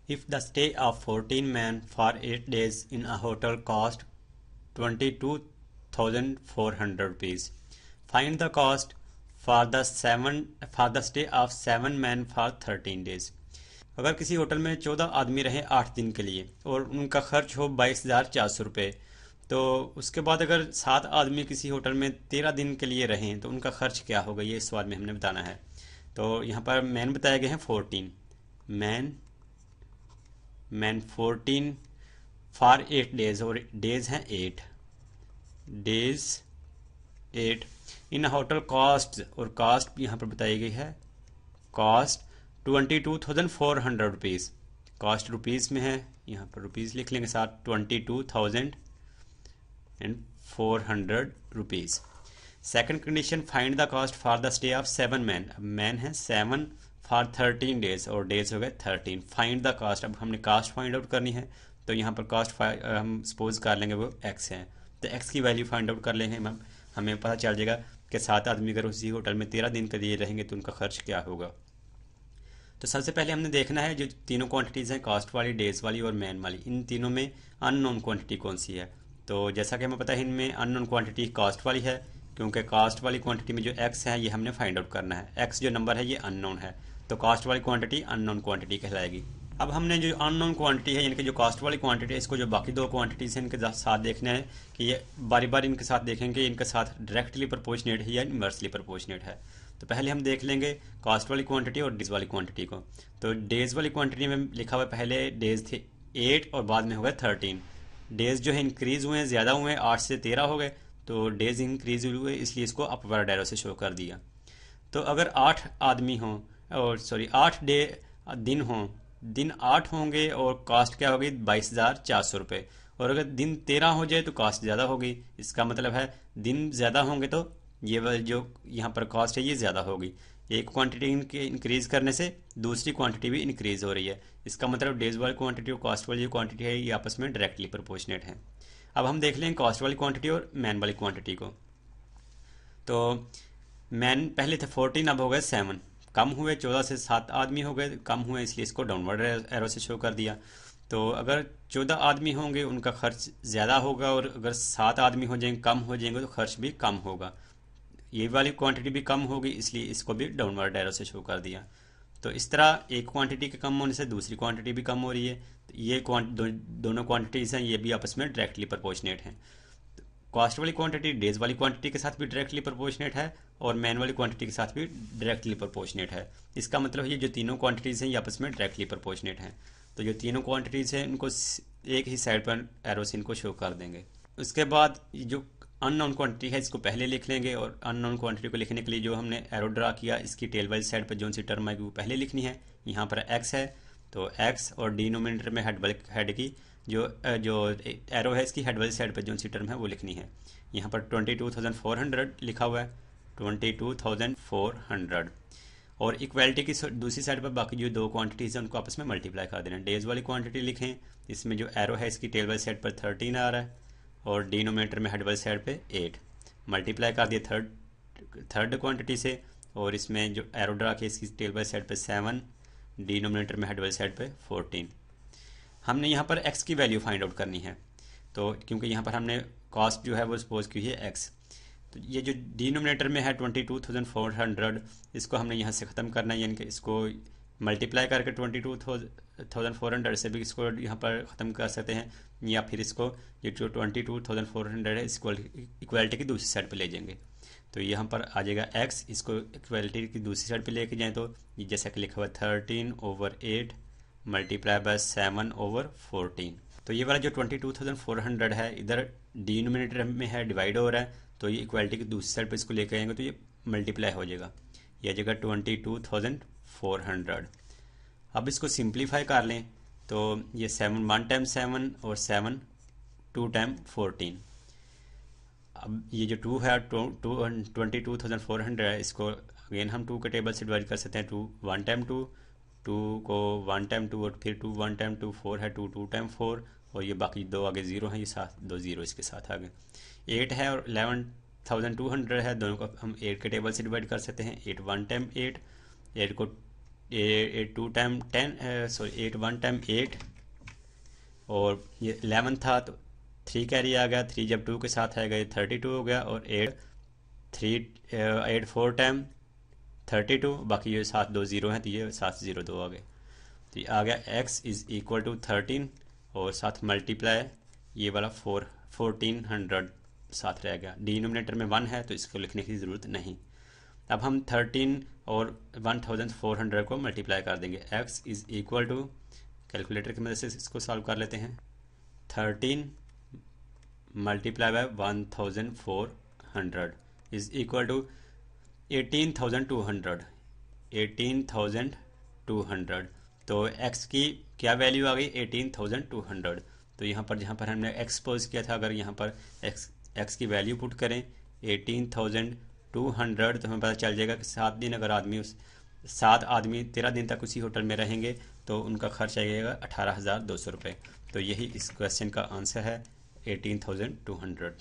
If the stay of 14 men for 8 days in a hotel cost 22,400 rupees, find the cost for the stay of 7 men for 13 days. अगर किसी hotel में 14 आदमी रहे 8 दिन के लिए और उनका खर्च हो 22,400 रुपये, तो उसके बाद अगर 7 आदमी किसी होटल में 13 दिन के लिए रहें तो उनका खर्च क्या होगा, ये इस सवाल में हमने बताना है। तो यहाँ पर मैन बताए गए हैं 14 मैन 14 फॉर 8 डेज, और डेज हैं 8 डेज 8 इन होटल कॉस्ट, और कास्ट यहाँ पर बताई गई है कॉस्ट 22,400 रुपीज़। कॉस्ट रुपीज़ में है, यहाँ पर रुपीज़ लिख लेंगे साथ 22,400 rupees. Second condition, find the cost for the stay of 7 man. अब मैन है 7 फॉर 13 डेज और डेज हो गए 13। फाइंड द कॉस्ट, अब हमने कास्ट फाइंड आउट करनी है, तो यहाँ पर कास्ट हम सपोज कर लेंगे वो एक्स है, तो एक्स की वैल्यू फाइंड आउट कर लेंगे। हमें पता चल जाएगा कि 7 आदमी अगर उसी होटल में 13 दिन के लिए रहेंगे तो उनका खर्च क्या होगा। तो सबसे पहले हमने देखना है जो तीनों क्वांटिटीज़ हैं, कास्ट वाली, डेज वाली और मैन वाली, इन तीनों में अननोन क्वांटिटी कौन सी है। तो जैसा कि हमें पता है इनमें अननोन क्वांटिटी कास्ट वाली है, क्योंकि कास्ट वाली क्वांटिटी में जो एक्स है ये हमने फाइंड आउट करना है। एक्स जो नंबर है ये अननोन है, तो कास्ट वाली क्वांटिटी अननोन क्वांटिटी कहलाएगी। अब हमने जो अननोन क्वांटिटी है यानी कि जो कास्ट वाली क्वांटिटी है, इसको जो बाकी दो क्वांटिटीज़ हैं इनके साथ देखना है कि ये बारी बारी इनके साथ देखेंगे इनके साथ डायरेक्टली प्रोपोर्शनेट है या इनवर्सली प्रोपोर्शनेट है। तो पहले हम देख लेंगे कास्ट वाली क्वांटिटी और डेज वाली क्वांटिटी को। तो डेज वाली क्वांटिटी में लिखा हुआ पहले डेज थे 8 और बाद में हो गए 13। डेज जो है इंक्रीज हुए हैं, ज़्यादा हुए हैं, 8 से 13 हो गए, तो डेज इंक्रीज हुए इसलिए इसको अपवर्ड एरो से शो कर दिया। तो अगर 8 आदमी हों और 8 दिन हों, दिन 8 होंगे और कास्ट क्या होगी 22,400 रुपये, और अगर दिन 13 हो जाए तो कास्ट ज़्यादा होगी। इसका मतलब है दिन ज़्यादा होंगे तो ये वाली जो यहाँ पर कॉस्ट है ये ज़्यादा होगी। एक क्वांटिटी इंक्रीज करने से दूसरी क्वांटिटी भी इंक्रीज हो रही है। इसका मतलब डेज वाली क्वांटिटी और कॉस्ट वाली जो क्वांटिटी है ये आपस में डायरेक्टली प्रोपोर्शनेट है। अब हम देख लें कॉस्ट वाली क्वांटिटी और मैन वाली क्वांटिटी को। तो मैन पहले थे 14, अब हो गए 7, कम हुए, 14 से 7 आदमी हो गए, कम हुए इसलिए इसको डाउनवर्ड एरो से शो कर दिया। तो अगर 14 आदमी होंगे उनका खर्च ज़्यादा होगा, और अगर 7 आदमी हो जाएंगे, कम हो जाएंगे, तो खर्च भी कम होगा। ये वाली क्वांटिटी भी कम होगी इसलिए इसको भी डाउनवर्ड एरो से शो कर दिया। तो इस तरह एक क्वांटिटी के कम होने से दूसरी क्वांटिटी भी कम हो रही है। तो ये दोनों क्वांटिटीज़ हैं ये भी आपस में डायरेक्टली प्रोपोर्शनेट हैं। कॉस्ट वाली क्वांटिटी डेज वाली क्वांटिटी के साथ भी डायरेक्टली प्रोपोर्शनेट है और मैन वाली क्वांटिटी के साथ भी डायरेक्टली प्रोपोर्शनेट है। इसका मतलब ये जो तीनों क्वांटिटीज़ हैं ये आपस में डायरेक्टली प्रोपोर्शनेट हैं। तो जो तीनों क्वांटिटीज़ हैं इनको एक ही साइड पर एरो से इनको शो कर देंगे। उसके बाद जो अननोन क्वांटिटी है इसको पहले लिख लेंगे, और अननोन क्वांटिटी को लिखने के लिए जो हमने एरो ड्रा किया इसकी टेल वाली साइड पर जो सी टर्म आएगी वो पहले लिखनी है। यहाँ पर एक्स है तो एक्स, और डिनोमिनेटर में हेड की जो एरो है इसकी हेड वाली साइड पर जो सी टर्म है वो लिखनी है। यहाँ पर 22,400 लिखा हुआ है, 22,400, और इक्वलिटी की दूसरी साइड पर बाकी जो दो क्वांटिटीज़ हैं उनको आपस में मल्टीप्लाई कर देना। डेज वाली क्वांटिटी लिखें, इसमें जो एरो है इसकी टेल वाली साइड पर 13 आ रहा है, और डिनोमिनेटर में हेड वाली साइड पे 8, मल्टीप्लाई कर दिया थर्ड क्वांटिटी से, और इसमें जो एरो ड्रा किया इसकी टेल वाली साइड पे 7, डिनोमिनेटर में हेड वाली साइड पे 14। हमने यहाँ पर x की वैल्यू फाइंड आउट करनी है, तो क्योंकि यहाँ पर हमने कॉस्ट जो है वो सपोज की है x, तो ये जो डिनोमिनेटर में है 22,400 इसको हमने यहाँ से ख़त्म करना है, यानी कि इसको मल्टीप्लाई करके 22,400 से भी इसको यहाँ पर ख़त्म कर सकते हैं, या फिर इसको ये जो 22,400 है इसको इक्वलिटी की दूसरी साइड पे ले जाएंगे। तो यहाँ पर आ जाएगा x, इसको इक्वलिटी की दूसरी साइड पे लेके जाएं तो ये जैसा कि लिखा हुआ 13/8 मल्टीप्लाई बाय 7/14। तो ये वाला जो 22,400 है इधर डिनोमिनेटर में है, डिवाइड हो रहा है, तो ये इक्वलिटी की दूसरी साइड पे इसको लेके आएंगे तो ये मल्टीप्लाई हो जाएगा, ये आ जाएगा 22,400। अब इसको सिंप्लीफाई कर लें तो ये 7 1 टाइम 7 और 7 2 टाइम 14। अब ये जो 2 है 22,400 है, इसको अगेन हम 2 के टेबल से डिवाइड कर सकते हैं। 2 1 टाइम 2, 2 को 1 टाइम 2, और फिर 2 1 टाइम 2 4 है, 2 2 टाइम 4, और ये बाकी दो आगे ज़ीरो हैं, ये साथ दो ज़ीरो इसके साथ आगे 8 है, और 11,200 है, दोनों को हम 8 के टेबल से डिवाइड कर सकते हैं। 8 1 टाइम 8, 8 को 8 2 टाइम 10 सॉरी 8 1 टाइम 8 और ये 11 था तो 3 कैरी आ गया, 3 जब 2 के साथ आएगा ये 32 हो गया और 8 4 टाइम 32, बाकी ये 7 2 0 हैं तो ये 7 0 2 आ गए। तो ये आ गया x इज इक्वल टू 13 और साथ मल्टीप्लाई ये वाला 1400 साथ रह गया। डिनोमिनेटर में 1 है तो इसको लिखने की ज़रूरत नहीं। अब हम 13 और 1400 को मल्टीप्लाई कर देंगे। x is equal to, calculator की मदद से इसको सॉल्व कर लेते हैं, 13 multiply by 1400 is equal to 18,200। 18,200 तो x की क्या वैल्यू आ गई 18,200। तो यहाँ पर जहाँ पर हमने x पोज किया था, अगर यहाँ पर x की वैल्यू पुट करें 18,200 तो हमें पता चल जाएगा कि 7 दिन अगर 7 आदमी 13 दिन तक उसी होटल में रहेंगे तो उनका खर्च आएगा 18,200 रुपये। तो यही इस क्वेश्चन का आंसर है 18,200।